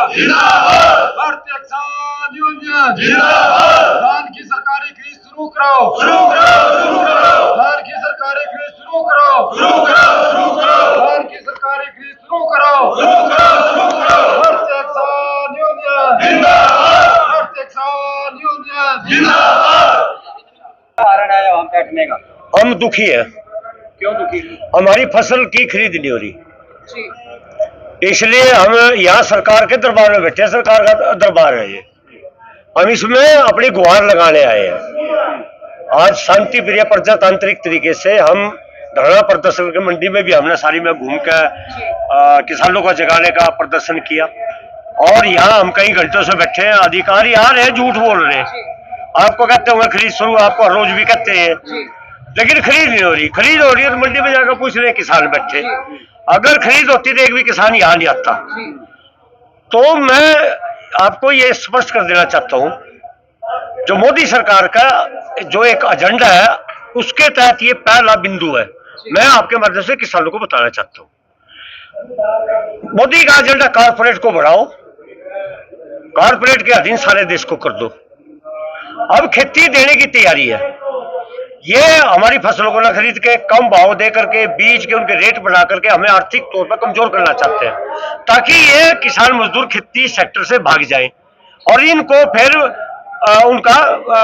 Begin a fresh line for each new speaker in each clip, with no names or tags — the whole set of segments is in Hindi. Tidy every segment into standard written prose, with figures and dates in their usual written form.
जिंदाबाद, भारतीय किसान यूनियन जिंदाबाद, धान की सरकारी खरीद शुरू करो, धान की सरकारी खरीद शुरू करो, धान की सरकारी खरीद शुरू करो, भारतीय किसान यूनियन जिंदाबाद, भारतीय किसान यूनियन जिंदाबाद।
कारण है हम बैठने का?
हम दुखी है।
क्यों दुखी?
हमारी फसल की खरीद नहीं हो रही,
जी।
इसलिए हम यहाँ सरकार के दरबार में बैठे हैं। सरकार का दरबार है ये, हम इसमें अपनी गुहार लगाने आए हैं। आज शांति प्रिय प्रजातांत्रिक तरीके से हम धरना प्रदर्शन के मंडी में भी हमने सारी में घूम कर किसानों को जगाने का प्रदर्शन किया। और यहाँ हम कई घंटों से बैठे हैं, अधिकारी आ रहे हैं, झूठ बोल रहे हैं। आपको कहते होंगे खरीद शुरू, आपको हर रोज भी कहते हैं, लेकिन खरीद नहीं हो रही। खरीद हो रही है तो मंडी में जाकर पूछ रहे किसान बैठे। अगर खरीद होती तो एक भी किसान यहाँ नहीं आता। तो मैं आपको ये स्पष्ट कर देना चाहता हूँ, जो मोदी सरकार का जो एक एजेंडा है उसके तहत ये पहला बिंदु है। मैं आपके माध्यम से किसानों को बताना चाहता हूँ, मोदी का एजेंडा कारपोरेट को बढ़ाओ, कारपोरेट के अधीन सारे देश को कर दो। अब खेती देने की तैयारी है, ये हमारी फसलों को ना खरीद के कम भाव दे करके बीज के उनके रेट बढ़ा करके हमें आर्थिक तौर पर कमजोर करना चाहते हैं, ताकि ये किसान मजदूर खेती सेक्टर से भाग जाएं और इनको फिर उनका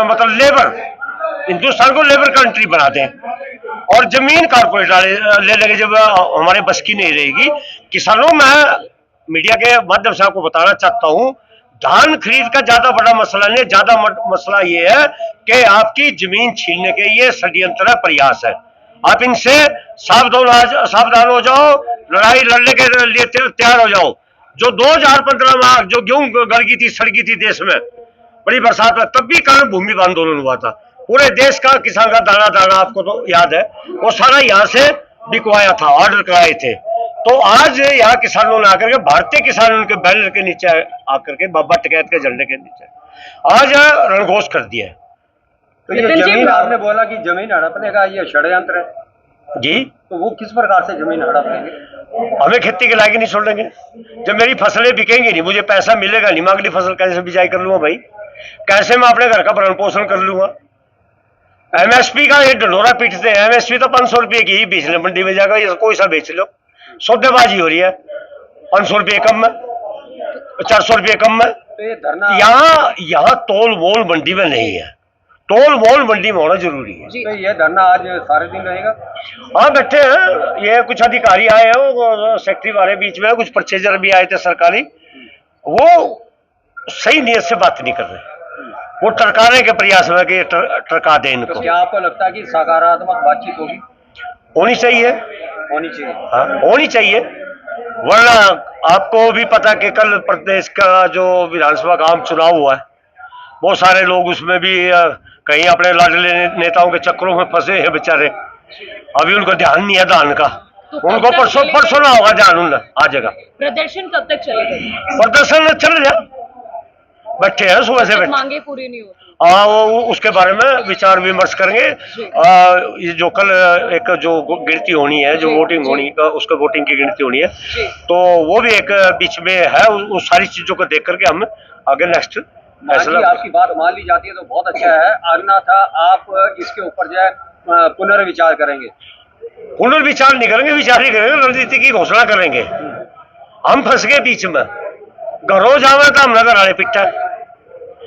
मतलब लेबर, हिंदुस्तान को लेबर कंट्री बना दें और जमीन कारपोरेट ले लेंगे जब हमारे बस की नहीं रहेगी। किसानों में मीडिया के माध्यम से आपको बताना चाहता हूं, धान खरीद का ज्यादा बड़ा मसला नहीं, ज्यादा मसला ये है कि आपकी जमीन छीनने के ये षड्यंत्र प्रयास है। आप इनसे सावधान हो जाओ, लड़ाई लड़ने के लिए तैयार हो जाओ। जो 2015 में जो गेहूं गड़ गई थी, सड़ गई थी देश में बड़ी बरसात में, तब भी कारण भूमि आंदोलन हुआ था। पूरे देश का किसान का दाना दाना आपको तो याद है, वो सारा यहाँ से बिकवाया था, ऑर्डर कराए थे। तो आज यहाँ किसानों ने आकर के, भारतीय किसान उनके बैनर के नीचे आकर के, बाबा टिकैत के झंडे के नीचे आज रणघोष कर दिया है।
तो ये जमीन आपने बोला कि जमीन हड़पने का ये षड्यंत्र है
जी,
तो वो किस प्रकार से जमीन हड़पेंगे?
हमें खेती के लायक नहीं छोड़ेंगे। जब मेरी फसलें बिकेंगी नहीं, मुझे पैसा मिलेगा नहीं, मैं अगली फसल कैसे बिजाई कर लूंगा भाई? कैसे मैं अपने घर का भरण पोषण कर लूंगा? एमएसपी का ये ढिंढोरा पीटते हैं। एमएसपी तो 500 रुपये की ही बेच ले, मंडी में जाकर ये कोई सा बेच लो, सौदेबाजी हो रही है। 500 रुपये कम में, 400 रुपये कम में।
तो ये धरना
यहाँ तोल मोल मंडी में नहीं है, तोल मोल मंडी में होना जरूरी है।
तो ये धरना आज सारे दिन रहेगा?
हाँ बैठे हैं, ये कुछ अधिकारी आए हैं, वो सेक्रेटरी वाले बीच में, कुछ परचेजर भी आए थे सरकारी, वो सही नियत से बात नहीं कर रहे, वो टरकाने के प्रयास में कि टरका दे इनको।
तो क्या आपको लगता है कि सकारात्मक बातचीत होगी?
होनी चाहिए,
होनी चाहिए।
हाँ होनी चाहिए, वरना आपको भी पता कि कल प्रदेश का जो विधानसभा का आम चुनाव हुआ है, बहुत सारे लोग उसमें भी कहीं अपने लाडले नेताओं के चक्करों में फंसे हैं बेचारे। अभी उनको ध्यान नहीं है धान का,
तो
उनको परसों ना होगा ध्यान, उन आ जाएगा।
प्रदर्शन कब तक चलेगा?
प्रदर्शन चल जाए, बैठे हैं सुबह से बैठे।
मांगे पूरी नहीं होती।
हाँ, वो उसके बारे में विचार विमर्श करेंगे। ये जो कल एक जो गिनती होनी है, जो वोटिंग होनी का, उसका वोटिंग की गिनती होनी है, तो वो भी एक बीच में है। उस सारी चीजों को देख करके हम आगे नेक्स्ट फैसला।
आपकी बात मान ली जाती है तो बहुत अच्छा है, अन्यथा आप इसके ऊपर जो है पुनर्विचार करेंगे?
पुनर्विचार नहीं करेंगे, विचार ही करेंगे, रणनीति की घोषणा करेंगे। हम फंस गए बीच में, घरों जावे तो हमने घर आने पिट्टा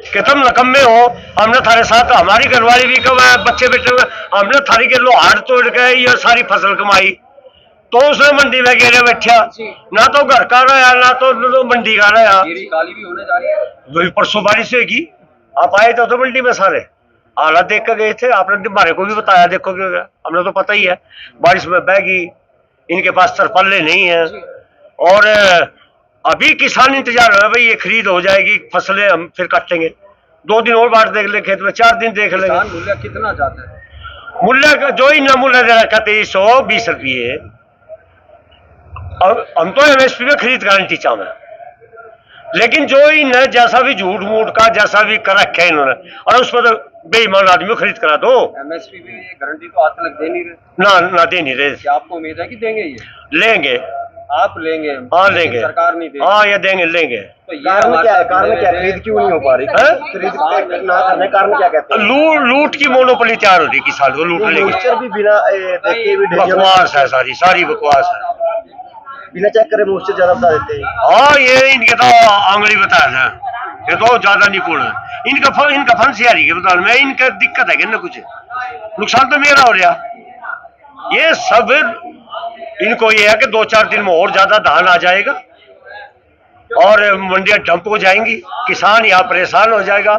कि तुम नकम्मे हो, हमने थारे साथ, हमारी घरवाली भी कब बच्चे बेटे हुए, हमने थारी के लो हाथ तोड़ के ये सारी फसल कमाई, तो उसने मंडी में घेरे बैठा, ना तो घर का रहा ना तो मंडी का रहा।
काली भी होने जा रही है,
वही परसों बारिश होगी। आप आए तो मंडी में सारे हालात देख कर गए थे, आपने हमारे को भी बताया, देखो क्यों, हमने तो पता ही है बारिश में बहगी, इनके पास तरपल्ले नहीं है। और अभी किसान इंतजार है भाई, ये खरीद हो जाएगी, फसलें हम फिर काटेंगे, 2 दिन और बाढ़ देख ले खेत में, 4 दिन देख लेंगे।
मूल्य कितना चाहते हैं?
मूल्य जो ही न मूल्य दे रखा 2320 रुपये, और हम तो एमएसपी में खरीद गारंटी चाहते हैं, लेकिन जो ही न जैसा भी झूठ मूठ का जैसा भी कर रखा है इन्होंने, और उस पर तो बेईमान आदमी को खरीद करा दो।
एमएसपी भी गारंटी तो आज तक दे नहीं रहे
ना दे नहीं रहे।
क्या आपको उम्मीद है कि देंगे? ये
लेंगे,
आप लेंगे?
हाँ लेंगे,
सरकार नहीं देगी?
हाँ ये देंगे, लेंगे।
तो ये
कारण
हमारे
क्या है?
साथ
कारण क्या है?
मेरे-
खरीद क्यों नहीं हो पा रही?
हैं?
खरीद ना करने का कारण क्या कहते हैं?
लूट की मोनोपोली तैयार हो रही किसान को लूटने की।
मॉइस्चर भी बिना देखे भी
बकवास है, सारी बकवास है।
बिना चेक करे मॉइस्चर ज्यादा बता देते हैं।
हाँ ये इनके तो आंगली बता है, ये तो ज्यादा निपुण है। इनका फन से के बता मैं, इनका दिक्कत है कि ना कुछ नुकसान तो मेरा हो रहा। ये सब इनको ये है कि 2-4 दिन में और ज्यादा धान आ जाएगा और मंडियां डंप हो जाएंगी, किसान यहाँ परेशान हो जाएगा,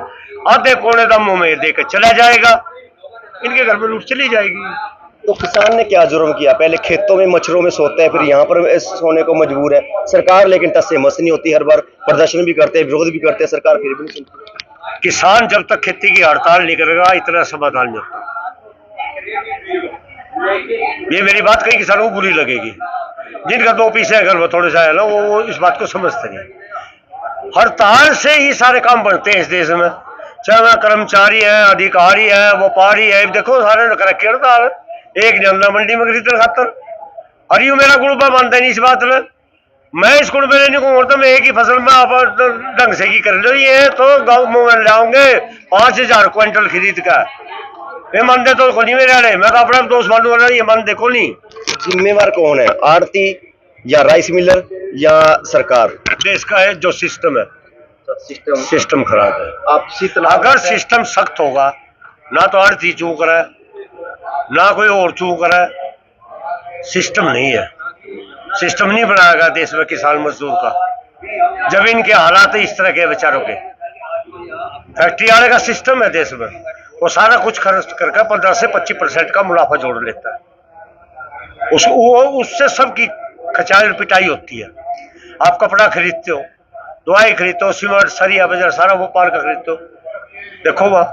आधे पौने दामों में देकर चला जाएगा, इनके घर में लूट चली जाएगी।
तो किसान ने क्या जुर्म किया? पहले खेतों में मच्छरों में सोता है, फिर यहाँ पर सोने को मजबूर है। सरकार लेकिन टस से मस नहीं होती, हर बार प्रदर्शन भी करते हैं, विरोध भी करते हैं, सरकार फिर भी नहीं सुनती।
किसान जब तक खेती की हड़ताल नहीं करेगा इतना समाधान नहीं होता। ये मेरी बात कई किसानों को बुरी लगेगी, जिनका 2 पैसे अगर वो थोड़े सा है ना, वो इस बात को समझते नहीं। हड़ताल से ही सारे काम बनते हैं इस देश में, चाहे वह कर्मचारी है, अधिकारी है, व्यापारी है। देखो सारे ने कर हड़ताल, एक जनता मंडी में खरीदने खातर। और यूं मेरा गुड़बा मानता नहीं इस बात में, मैं इस गुड़बे लेने को बोलता, मैं एक ही फसल में आप ढंग से की कर लो, ये तो गाँव में लाऊंगे 5000 क्विंटल खरीद का, ये मानते तो को नहीं मेरे वाले, मैं तो अपना दोस्त मानू वाला, ये मानते को नहीं।
जिम्मेवार कौन है? आड़ती या राइस मिलर या सरकार?
देश का है जो सिस्टम है, सिस्टम खराब है।
आप
अगर सिस्टम सख्त होगा, ना तो आड़ती चूक रहा है, ना कोई और चूक रहा है, सिस्टम नहीं है, सिस्टम नहीं बनाएगा देश में किसान मजदूर का। जब इनके हालात इस तरह के बेचारों के, फैक्ट्री वाले का सिस्टम है देश में, वो सारा कुछ खर्च करके 15 से 25% का मुनाफा जोड़ लेता है। उससे सबकी खचाई पिटाई होती है। आप कपड़ा खरीदते हो, दवाई खरीदते हो, सीमेंट सरिया बाजार सारा व्यापार का खरीदते हो, देखो वह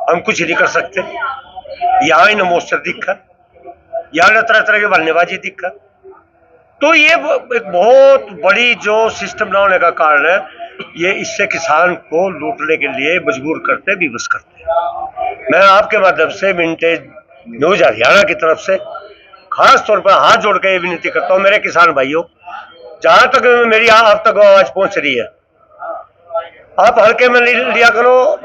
हम कुछ नहीं कर सकते। यहाँ इन मोस्टर दिखा, यहाँ तरह तरह की बल्लेबाजी दिखा। तो ये एक बहुत बड़ी जो सिस्टम ना होने का कारण है, ये इससे किसान को लूटने के लिए मजबूर करते, विवश करते हैं। मैं आपके माध्यम से विंटेज न्यूज हरियाणा की तरफ से खास तौर पर हाथ जोड़ के ये विनती करता हूँ, मेरे किसान भाइयों, जहां तक मेरी आप तक आवाज पहुंच रही है, आप हल्के में लिया करो।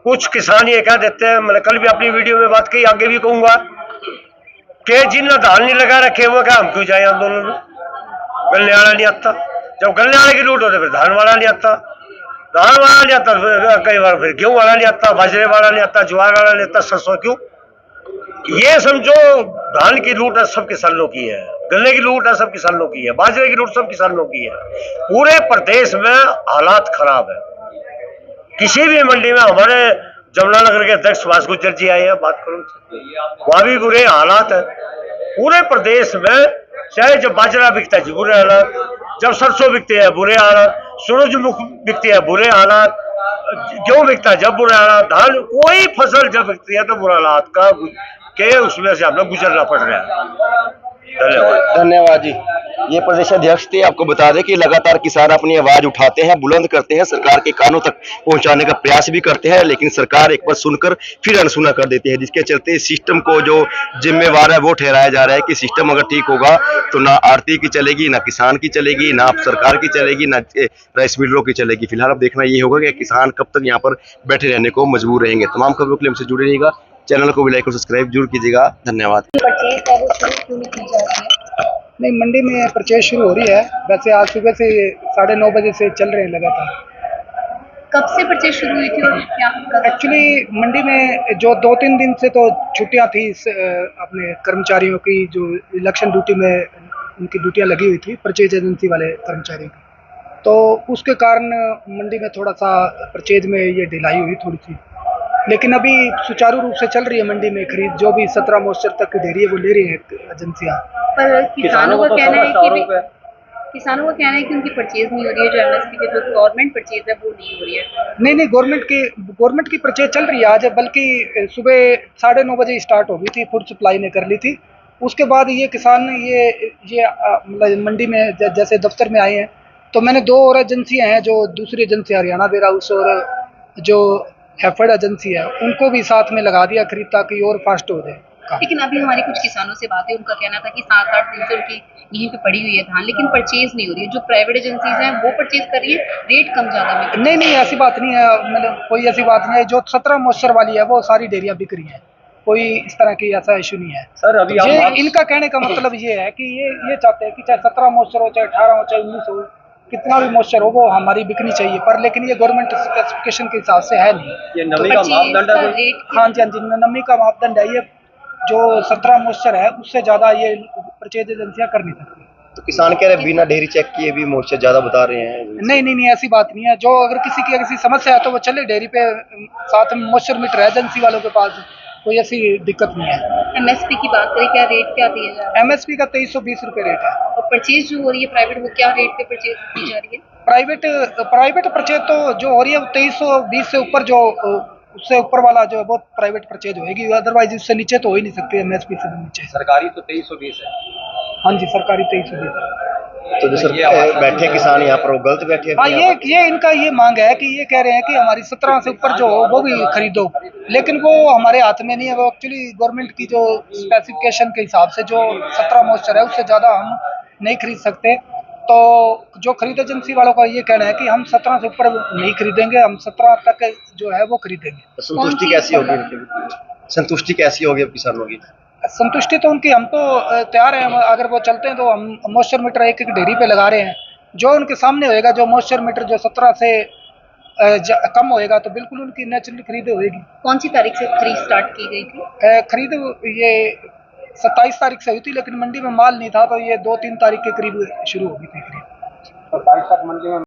कुछ किसान ये कह देते हैं, मैंने कल भी अपनी वीडियो में बात की, आगे भी कहूंगा, कि जिन धान नहीं लगा रखे हुए क्या हम क्यों जाए आंदोलन में? गलने वाला नहीं आता, जब गलने वाले की लूट होते फिर धान वाला नहीं आता, धान वाला नहीं आता, कई बार फिर गेहूं वाला नहीं आता, बाजरे वाला नहीं आता, ज्वार वाला नहीं आता, सरसों क्यों? ये समझो धान की लूट है सब किसानों की है, गन्ने की लूट है सब किसानों की है, बाजरे की लूट सब किसानों की है। पूरे प्रदेश में हालात खराब है। किसी भी मंडी में, हमारे जमुनानगर के अध्यक्ष सुभाष गुर्जर जी आए हैं, बात करूं, वहां भी बुरे हालात है। पूरे प्रदेश में चाहे जब बाजरा बिकता है बुरे हालात, जब सरसों बिकते हैं बुरे हालात, सूरजमुख बिकते हैं बुरे हालात, गेहूं बिकता है जब बुरे हालात, धान कोई फसल जब बिकती है तो बुरा हालात का के उसमें से हमें गुजरना पड़ रहा है।
धन्यवाद जी। ये प्रदेश अध्यक्ष थे। आपको बता दें कि लगातार किसान अपनी आवाज उठाते हैं, बुलंद करते हैं, सरकार के कानों तक पहुंचाने का प्रयास भी करते हैं, लेकिन सरकार एक बार सुनकर फिर अनसुना कर देती है, जिसके चलते सिस्टम को जो जिम्मेवार है वो ठहराया जा रहा है कि सिस्टम अगर ठीक होगा तो ना आड़ती की चलेगी, ना किसान की चलेगी, ना सरकार की चलेगी, ना राइस मिलरों की चलेगी। फिलहाल अब देखना ये होगा कि किसान कब तक यहाँ पर बैठे रहने को मजबूर रहेंगे। तमाम खबरों के लिए हमसे जुड़े रहिएगा, चैनल को भी लाइक और सब्सक्राइब जरूर कीजिएगा। धन्यवाद।
नहीं, मंडी में परचेज शुरू हो रही है। वैसे आज सुबह से 9:30 बजे से चल रहे हैं लगातार।
कब से परचेज शुरू हुई थी और क्या?
एक्चुअली मंडी में जो 2-3 दिन से तो छुट्टियां थी अपने कर्मचारियों की, जो इलेक्शन ड्यूटी में उनकी ड्यूटियां लगी हुई थी, परचेज एजेंसी वाले कर्मचारियों की, तो उसके कारण मंडी में थोड़ा सा परचेज में ये ढिलाई हुई थोड़ी सी। लेकिन अभी सुचारू रूप से चल रही है मंडी में खरीद। जो भी 17 मोस्टर तक की ढेरी है वो ले रही है एजेंसियाँ।
पर किसानों का कहना है कि उनकी परचेज नहीं हो रही है, जो एमएसपी के जो गवर्नमेंट परचेज है वो नहीं हो रही है।
नहीं, गवर्नमेंट की परचेज चल रही है आज, बल्कि सुबह 9:30 बजे स्टार्ट हो गई थी, फूड सप्लाई ने कर ली थी। उसके बाद ये किसान ये मतलब मंडी में जैसे दफ्तर में आए हैं, तो मैंने 2 और एजेंसियाँ हैं, जो दूसरी एजेंसी हरियाणा वेयर हाउस और जो हैफर्ड एजेंसी है, उनको भी साथ में लगा दिया खरीद, ताकि और फास्ट हो जाए। काम।
लेकिन अभी हमारी कुछ किसानों से बात है, उनका कहना था कि 7-8 दिन से उनकी यहीं पे पड़ी हुई है धान, लेकिन परचेज नहीं हो रही है। जो प्राइवेट एजेंसीज हैं वो परचेज कर रही है, रेट कम ज्यादा में।
नहीं नहीं, ऐसी बात नहीं है, मतलब कोई ऐसी बात नहीं है। जो 17 मॉइस्चर वाली है वो सारी डेयरियां बिक रही है, कोई इस तरह की ऐसा इशू नहीं है।
सर अभी
ये
आप
इनका कहने का मतलब ये है कि ये चाहते हैं कि चाहे 17 मॉइस्चर हो, चाहे 18 हो, चाहे 19 हो, कितना भी मॉइस्चर हो वो हमारी बिकनी चाहिए, पर लेकिन ये गवर्नमेंट स्पेसिफिकेशन के हिसाब से है नहीं।
ये नमी का मापदंड है कोई?
हाँ जी, हाँ जी, नमी का मापदंड है ये। जो 17 मॉइस्चर है उससे ज्यादा ये परचेज एजेंसियां कर नहीं सकती।
तो किसान कह रहे हैं बिना डेयरी चेक किए भी मोर्चा ज्यादा बता रहे हैं।
नहीं नहीं नहीं, ऐसी बात नहीं है। जो अगर किसी समस्या है तो वो चले डेयरी पे, साथ में मॉइस्चर मीटर है एजेंसी वालों के पास, कोई ऐसी दिक्कत नहीं है।
एमएसपी की बात करें, क्या रेट क्या दिया जा रहा है?
एमएसपी का 2320 रुपये रेट है।
और परचेज जो हो रही है प्राइवेट, वो क्या रेट पे परचेज की जा रही है?
प्राइवेट परचेज तो जो हो रही है वो 2320 से ऊपर, जो उससे ऊपर वाला जो है वो प्राइवेट परचेज होगी, अदरवाइज उससे नीचे तो हो ही नहीं सकती एमएसपी से नीचे।
सरकारी तो 2320 है।
हाँ जी, सरकारी 2320।
तो जो सर बैठे किसान यहाँ पर वो गलत बैठे हैं।
हाँ, ये इनका ये मांग है कि ये कह रहे हैं कि हमारी 17 से ऊपर जो हो वो भी खरीदो, लेकिन वो हमारे हाथ में नहीं है। वो एक्चुअली गवर्नमेंट की जो स्पेसिफिकेशन के हिसाब से जो 17 मॉइस्चर है उससे ज़्यादा हम नहीं खरीद सकते। तो जो खरीद एजेंसी वालों का ये कहना है कि हम 17 से ऊपर नहीं खरीदेंगे, हम 17 तक जो है वो खरीदेंगे।
संतुष्टि कैसी होगी इनकी? संतुष्टि कैसी होगी अब किसानों की?
संतुष्टि तो उनकी, हम तो तैयार हैं। अगर वो चलते हैं तो हम मॉइस्चर मीटर एक एक डेयरी पे लगा रहे हैं। जो उनके सामने होएगा, जो मॉइस्चर मीटर जो 17 से कम होएगा तो बिल्कुल उनकी नेचुरली खरीद होएगी।
कौन सी तारीख से खरीद स्टार्ट की गई थी?
खरीद ये 27 तारीख से हुई थी, लेकिन मंडी में माल नहीं था तो ये 2-3 तारीख के करीब शुरू होगी थी खरीद।
27 तक मंडी में